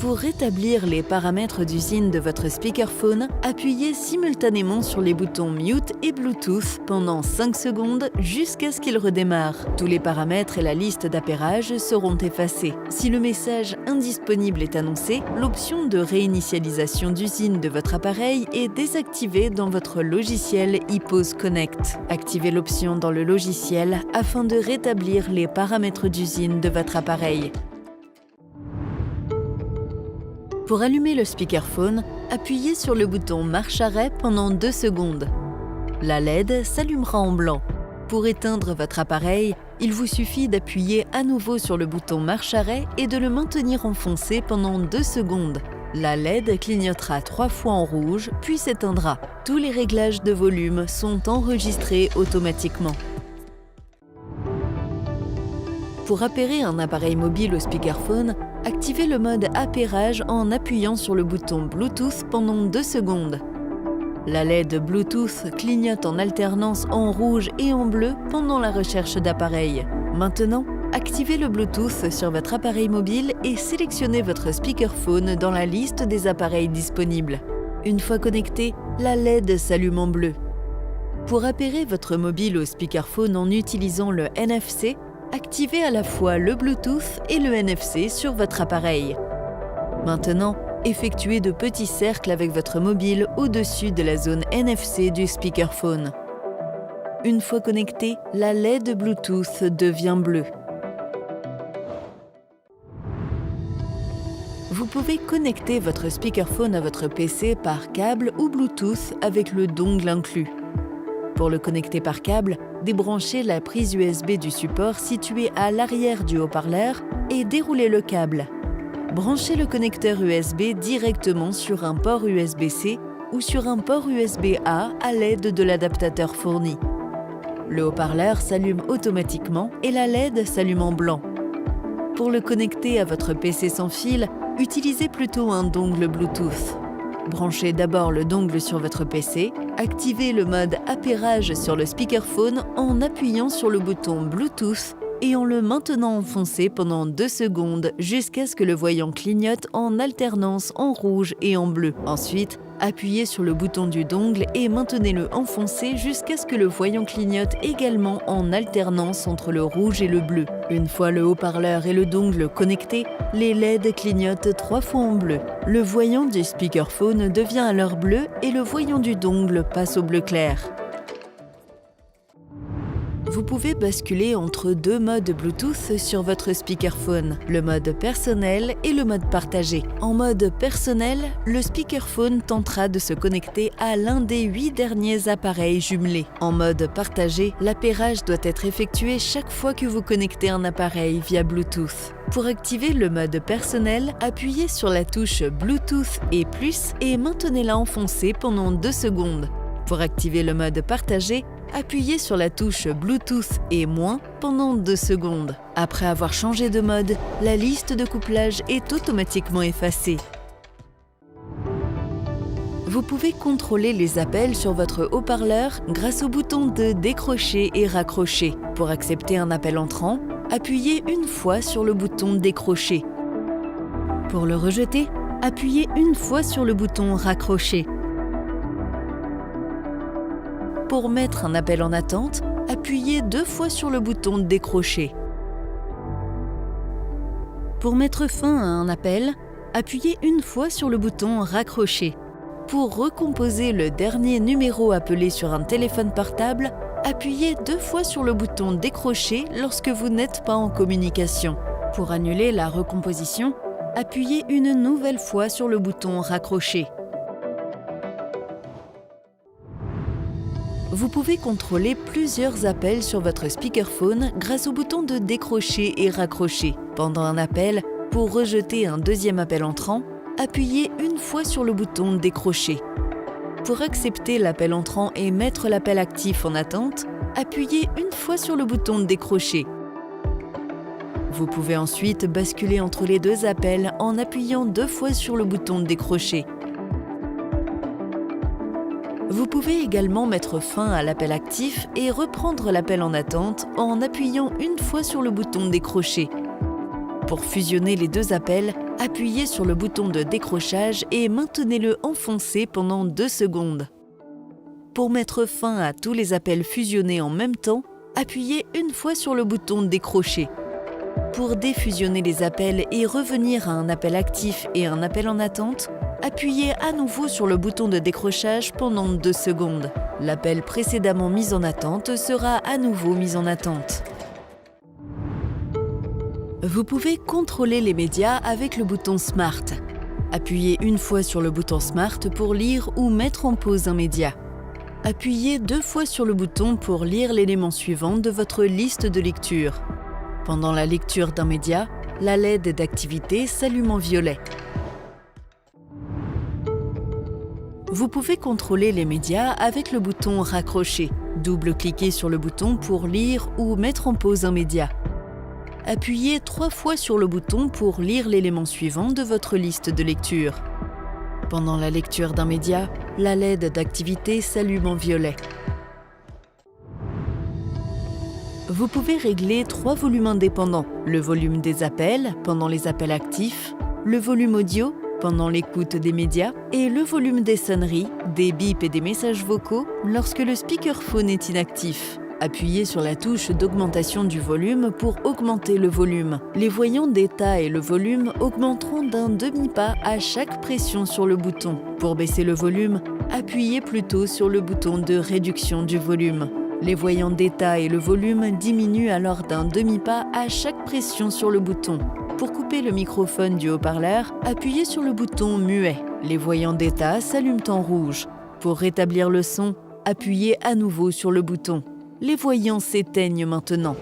Pour rétablir les paramètres d'usine de votre speakerphone, appuyez simultanément sur les boutons Mute et Bluetooth pendant 5 secondes jusqu'à ce qu'il redémarre. Tous les paramètres et la liste d'appairage seront effacés. Si le message indisponible est annoncé, l'option de réinitialisation d'usine de votre appareil est désactivée dans votre logiciel iPOS Connect. Activez l'option dans le logiciel afin de rétablir les paramètres d'usine de votre appareil. Pour allumer le speakerphone, appuyez sur le bouton marche-arrêt pendant 2 secondes. La LED s'allumera en blanc. Pour éteindre votre appareil, il vous suffit d'appuyer à nouveau sur le bouton marche-arrêt et de le maintenir enfoncé pendant 2 secondes. La LED clignotera 3 fois en rouge, puis s'éteindra. Tous les réglages de volume sont enregistrés automatiquement. Pour appairer un appareil mobile au speakerphone, activez le mode appairage en appuyant sur le bouton Bluetooth pendant 2 secondes. La LED Bluetooth clignote en alternance en rouge et en bleu pendant la recherche d'appareil. Maintenant, activez le Bluetooth sur votre appareil mobile et sélectionnez votre speakerphone dans la liste des appareils disponibles. Une fois connecté, la LED s'allume en bleu. Pour appairer votre mobile au speakerphone en utilisant le NFC, activez à la fois le Bluetooth et le NFC sur votre appareil. Maintenant, effectuez de petits cercles avec votre mobile au-dessus de la zone NFC du speakerphone. Une fois connecté, la LED Bluetooth devient bleue. Vous pouvez connecter votre speakerphone à votre PC par câble ou Bluetooth avec le dongle inclus. Pour le connecter par câble, débranchez la prise USB du support située à l'arrière du haut-parleur et déroulez le câble. Branchez le connecteur USB directement sur un port USB-C ou sur un port USB-A à l'aide de l'adaptateur fourni. Le haut-parleur s'allume automatiquement et la LED s'allume en blanc. Pour le connecter à votre PC sans fil, utilisez plutôt un dongle Bluetooth. Branchez d'abord le dongle sur votre PC, activez le mode appairage sur le speakerphone en appuyant sur le bouton Bluetooth et en le maintenant enfoncé pendant 2 secondes jusqu'à ce que le voyant clignote en alternance en rouge et en bleu. Ensuite, appuyez sur le bouton du dongle et maintenez-le enfoncé jusqu'à ce que le voyant clignote également en alternance entre le rouge et le bleu. Une fois le haut-parleur et le dongle connectés, les LED clignotent 3 fois en bleu. Le voyant du speakerphone devient alors bleu et le voyant du dongle passe au bleu clair. Vous pouvez basculer entre 2 modes Bluetooth sur votre speakerphone, le mode personnel et le mode partagé. En mode personnel, le speakerphone tentera de se connecter à l'un des 8 derniers appareils jumelés. En mode partagé, l'appairage doit être effectué chaque fois que vous connectez un appareil via Bluetooth. Pour activer le mode personnel, appuyez sur la touche Bluetooth et plus et maintenez-la enfoncée pendant 2 secondes. Pour activer le mode partagé, appuyez sur la touche Bluetooth et moins pendant 2 secondes. Après avoir changé de mode, la liste de couplage est automatiquement effacée. Vous pouvez contrôler les appels sur votre haut-parleur grâce au bouton de décrocher et raccrocher. Pour accepter un appel entrant, appuyez une fois sur le bouton décrocher. Pour le rejeter, appuyez une fois sur le bouton raccrocher. Pour mettre un appel en attente, appuyez 2 fois sur le bouton décrocher. Pour mettre fin à un appel, appuyez une fois sur le bouton raccrocher. Pour recomposer le dernier numéro appelé sur un téléphone portable, appuyez 2 fois sur le bouton décrocher lorsque vous n'êtes pas en communication. Pour annuler la recomposition, appuyez une nouvelle fois sur le bouton raccrocher. Vous pouvez contrôler plusieurs appels sur votre speakerphone grâce au bouton de décrocher et raccrocher. Pendant un appel, pour rejeter un deuxième appel entrant, appuyez une fois sur le bouton décrocher. Pour accepter l'appel entrant et mettre l'appel actif en attente, appuyez une fois sur le bouton décrocher. Vous pouvez ensuite basculer entre les 2 appels en appuyant 2 fois sur le bouton décrocher. Vous pouvez également mettre fin à l'appel actif et reprendre l'appel en attente en appuyant une fois sur le bouton décrocher. Pour fusionner les 2 appels, appuyez sur le bouton de décrochage et maintenez-le enfoncé pendant 2 secondes. Pour mettre fin à tous les appels fusionnés en même temps, appuyez une fois sur le bouton « Décrocher ». Pour défusionner les appels et revenir à un appel actif et un appel en attente, appuyez à nouveau sur le bouton de décrochage pendant 2 secondes. L'appel précédemment mis en attente sera à nouveau mis en attente. Vous pouvez contrôler les médias avec le bouton Smart. Appuyez une fois sur le bouton Smart pour lire ou mettre en pause un média. Appuyez 2 fois sur le bouton pour lire l'élément suivant de votre liste de lecture. Pendant la lecture d'un média, la LED d'activité s'allume en violet. Vous pouvez contrôler les médias avec le bouton Raccrocher. Double-cliquez sur le bouton pour lire ou mettre en pause un média. Appuyez 3 fois sur le bouton pour lire l'élément suivant de votre liste de lecture. Pendant la lecture d'un média, la LED d'activité s'allume en violet. Vous pouvez régler 3 volumes indépendants, le volume des appels pendant les appels actifs, le volume audio pendant l'écoute des médias et le volume des sonneries, des bips et des messages vocaux lorsque le speakerphone est inactif. Appuyez sur la touche d'augmentation du volume pour augmenter le volume. Les voyants d'état et le volume augmenteront d'un demi-pas à chaque pression sur le bouton. Pour baisser le volume, appuyez plutôt sur le bouton de réduction du volume. Les voyants d'état et le volume diminuent alors d'un demi-pas à chaque pression sur le bouton. Pour couper le microphone du haut-parleur, appuyez sur le bouton muet. Les voyants d'état s'allument en rouge. Pour rétablir le son, appuyez à nouveau sur le bouton. Les voyants s'éteignent maintenant.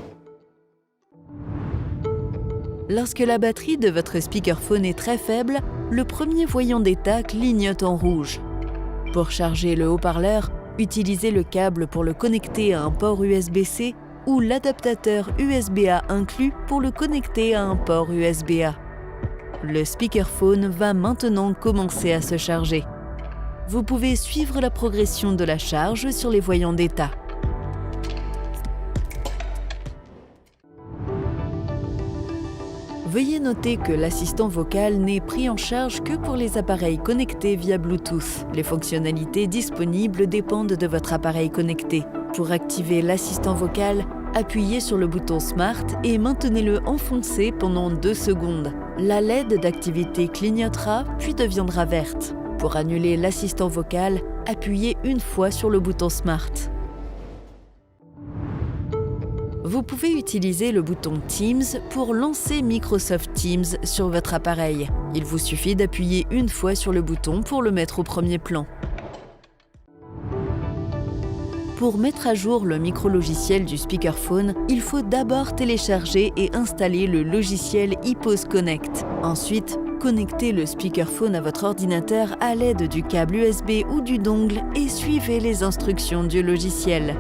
Lorsque la batterie de votre speakerphone est très faible, le premier voyant d'état clignote en rouge. Pour charger le haut-parleur, utilisez le câble pour le connecter à un port USB-C ou l'adaptateur USB-A inclus pour le connecter à un port USB-A. Le speakerphone va maintenant commencer à se charger. Vous pouvez suivre la progression de la charge sur les voyants d'état. Veuillez noter que l'assistant vocal n'est pris en charge que pour les appareils connectés via Bluetooth. Les fonctionnalités disponibles dépendent de votre appareil connecté. Pour activer l'assistant vocal, appuyez sur le bouton Smart et maintenez-le enfoncé pendant 2 secondes. La LED d'activité clignotera puis deviendra verte. Pour annuler l'assistant vocal, appuyez une fois sur le bouton Smart. Vous pouvez utiliser le bouton Teams pour lancer Microsoft Teams sur votre appareil. Il vous suffit d'appuyer une fois sur le bouton pour le mettre au premier plan. Pour mettre à jour le micro-logiciel du speakerphone, il faut d'abord télécharger et installer le logiciel iPose Connect. Ensuite, connectez le speakerphone à votre ordinateur à l'aide du câble USB ou du dongle et suivez les instructions du logiciel.